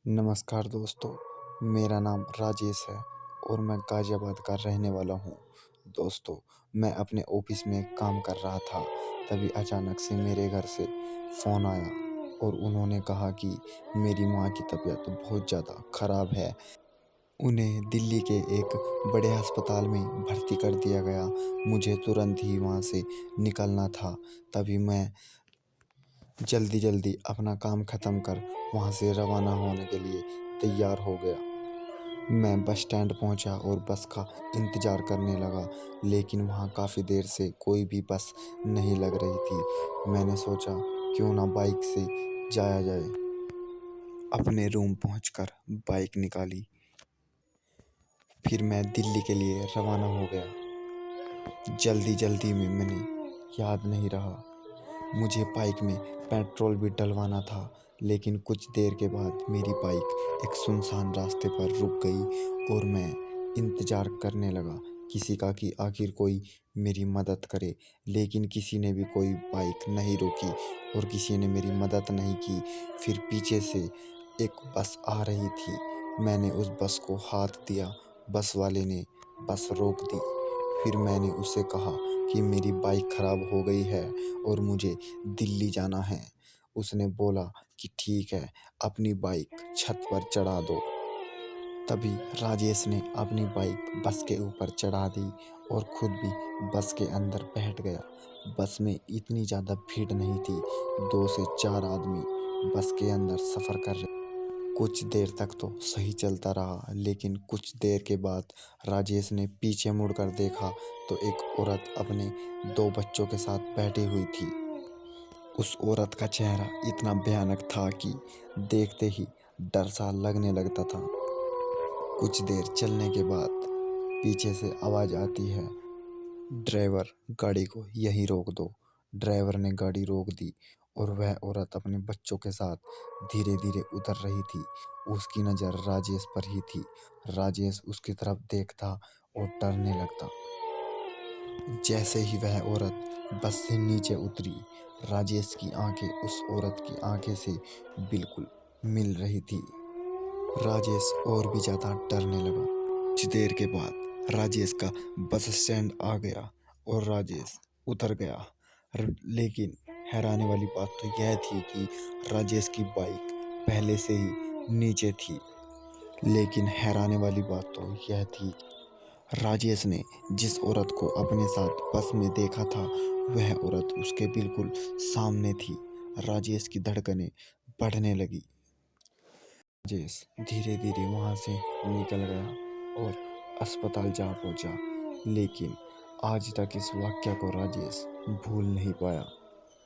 नमस्कार दोस्तों, मेरा नाम राजेश है और मैं गाज़ियाबाद का रहने वाला हूँ। दोस्तों, मैं अपने ऑफिस में काम कर रहा था, तभी अचानक से मेरे घर से फ़ोन आया और उन्होंने कहा कि मेरी माँ की तबीयत बहुत ज़्यादा ख़राब है। उन्हें दिल्ली के एक बड़े अस्पताल में भर्ती कर दिया गया। मुझे तुरंत ही वहाँ से निकलना था, तभी मैं जल्दी-जल्दी अपना काम ख़त्म कर वहाँ से रवाना होने के लिए तैयार हो गया। मैं बस स्टैंड पहुँचा और बस का इंतज़ार करने लगा, लेकिन वहाँ काफ़ी देर से कोई भी बस नहीं लग रही थी। मैंने सोचा क्यों ना बाइक से जाया जाए। अपने रूम पहुँचकर बाइक निकाली, फिर मैं दिल्ली के लिए रवाना हो गया। जल्दी-जल्दी में मैंने याद नहीं रहा, मुझे बाइक में पेट्रोल भी डलवाना था, लेकिन कुछ देर के बाद मेरी बाइक एक सुनसान रास्ते पर रुक गई और मैं इंतज़ार करने लगा किसी का कि आखिर कोई मेरी मदद करे, लेकिन किसी ने भी कोई बाइक नहीं रोकी और किसी ने मेरी मदद नहीं की। फिर पीछे से एक बस आ रही थी, मैंने उस बस को हाथ दिया, बस वाले ने बस रोक दी। फिर मैंने उससे कहा कि मेरी बाइक ख़राब हो गई है और मुझे दिल्ली जाना है। उसने बोला कि ठीक है, अपनी बाइक छत पर चढ़ा दो। तभी राजेश ने अपनी बाइक बस के ऊपर चढ़ा दी और खुद भी बस के अंदर बैठ गया। बस में इतनी ज़्यादा भीड़ नहीं थी, 2 से 4 आदमी बस के अंदर सफ़र कर रहे। कुछ देर तक तो सही चलता रहा, लेकिन कुछ देर के बाद राजेश ने पीछे मुड़कर देखा तो एक औरत अपने 2 बच्चों के साथ बैठी हुई थी। उस औरत का चेहरा इतना भयानक था कि देखते ही डर सा लगने लगता था। कुछ देर चलने के बाद पीछे से आवाज़ आती है, ड्राइवर गाड़ी को यहीं रोक दो। ड्राइवर ने गाड़ी रोक दी और वह औरत अपने बच्चों के साथ धीरे-धीरे उतर रही थी। उसकी नज़र राजेश पर ही थी। राजेश उसकी तरफ देखता और डरने लगता। जैसे ही वह औरत बस से नीचे उतरी, राजेश की आंखें उस औरत की आंखें से बिल्कुल मिल रही थी। राजेश और भी ज़्यादा डरने लगा। कुछ देर के बाद राजेश का बस स्टैंड आ गया और राजेश उतर गया। लेकिन हैरानी वाली बात तो यह थी कि राजेश की बाइक पहले से ही नीचे थी। लेकिन हैरानी वाली बात तो यह थी, राजेश ने जिस औरत को अपने साथ बस में देखा था, वह औरत उसके बिल्कुल सामने थी। राजेश की धड़कनें बढ़ने लगी। राजेश धीरे-धीरे वहाँ से निकल गया और अस्पताल जा पहुँचा, लेकिन आज तक इस वाक़या को राजेश भूल नहीं पाया।